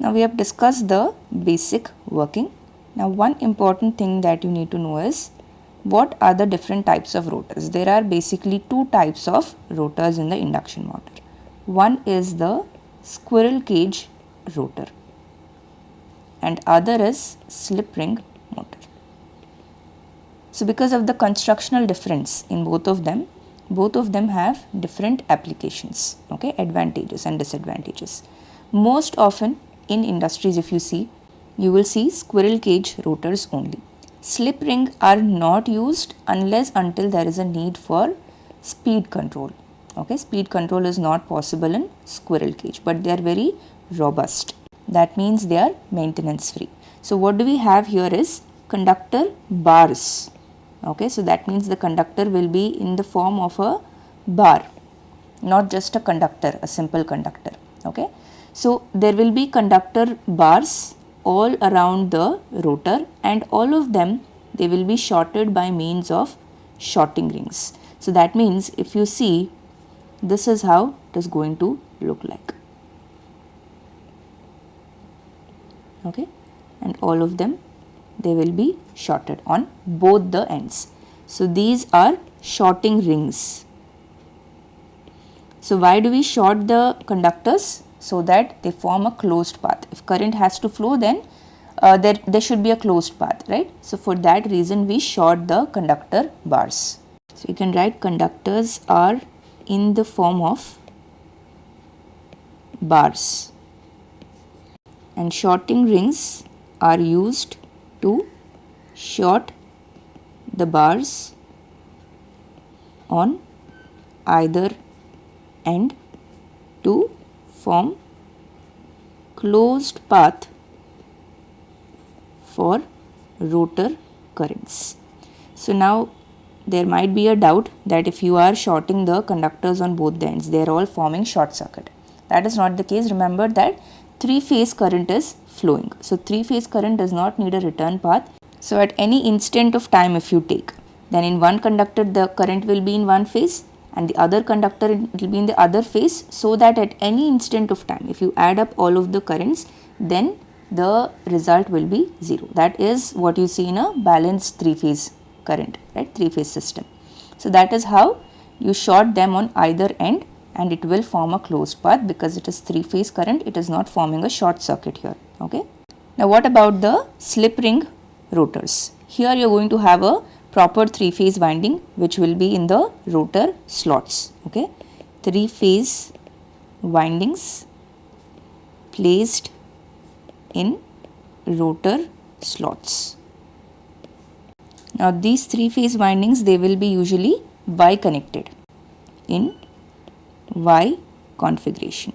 Now we have discussed the basic working. Now one important thing that you need to know is what are the different types of rotors. There are basically two types of rotors in the induction motor. One is the squirrel cage rotor and other is slip ring motor. So because of the constructional difference in both of them have different applications, okay, advantages and disadvantages. Most often in industries, if you see, you will see squirrel cage rotors only. Slip ring are not used unless until there is a need for speed control. Okay, speed control is not possible in squirrel cage, but they are very robust. That means they are maintenance free. So what do we have here is conductor bars. Okay, so that means the conductor will be in the form of a bar, not just a conductor, a simple conductor. Okay, so there will be conductor bars all around the rotor, and all of them, they will be shorted by means of shorting rings. So that means if you see, this is how it is going to look like. Okay, and all of them, they will be shorted on both the ends. So these are shorting rings. So why do we short the conductors? So that they form a closed path. If current has to flow, then there should be a closed path, right? So for that reason we short the conductor bars. So you can write conductors are in the form of bars, and shorting rings are used to short the bars on either end to form closed path for rotor currents. So now there might be a doubt that if you are shorting the conductors on both the ends, they are all forming short circuit. That is not the case. Remember that three-phase current is flowing. So three-phase current does not need a return path. So at any instant of time if you take, then in one conductor the current will be in one phase and the other conductor it will be in the other phase, so that at any instant of time if you add up all of the currents, then the result will be 0. That is what you see in a balanced three-phase current, right, three-phase system. So that is how you short them on either end, and it will form a closed path because it is three-phase current, it is not forming a short circuit here. Okay. Now what about the slip ring rotors? Here you are going to have a proper three-phase winding which will be in the rotor slots. Okay, three-phase windings placed in rotor slots. Now these three-phase windings, they will be usually Y connected in Y configuration.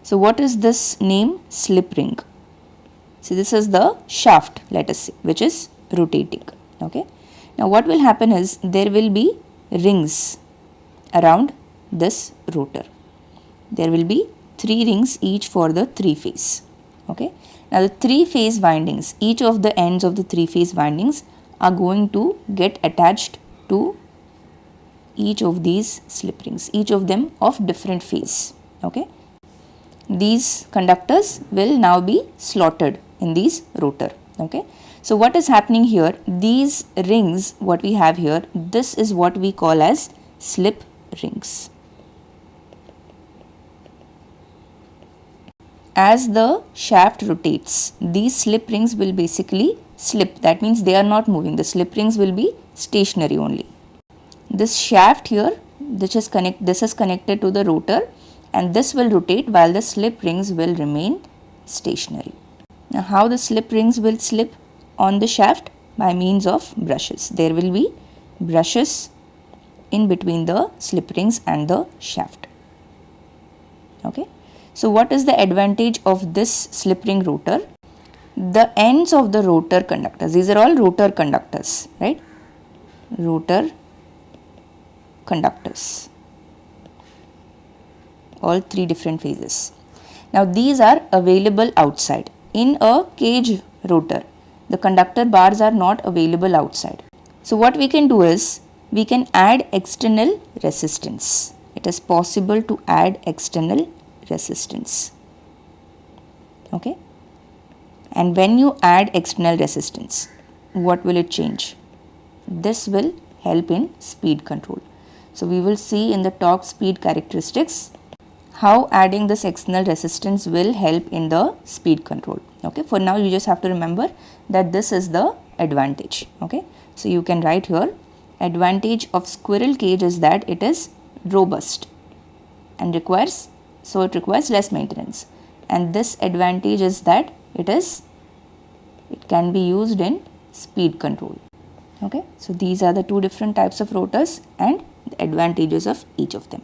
So what is this name? Slip ring. So this is the shaft, let us say, which is rotating. Okay. Now what will happen is there will be rings around this rotor. There will be 3 rings each for the 3-phase. Okay. Now the 3-phase windings, each of the ends of the 3-phase windings are going to get attached to each of these slip rings, each of them of different phase. Okay. These conductors will now be slotted in these rotor. Okay. So what is happening here? These rings, what we have here, this is what we call as slip rings. As the shaft rotates, these slip rings will basically slip. That means they are not moving. The slip rings will be stationary only. This shaft here, this is connected to the rotor, and this will rotate while the slip rings will remain stationary. Now how the slip rings will slip on the shaft? By means of brushes. There will be brushes in between the slip rings and the shaft. Okay. So what is the advantage of this slip ring rotor? The ends of the rotor conductors, these are all rotor conductors, right? Rotor conductors, all 3 different phases. Now these are available outside. In a cage rotor, the conductor bars are not available outside. So what we can do is, we can add external resistance. It is possible to add external resistance. Okay, and when you add external resistance, what will it change? This will help in speed control. So we will see in the torque speed characteristics how adding this external resistance will help in the speed control. Okay, for now you just have to remember that this is the advantage. Okay, so you can write here, advantage of squirrel cage is that it is robust and it requires less maintenance, and this advantage is that it can be used in speed control. Okay, so these are the two different types of rotors and the advantages of each of them.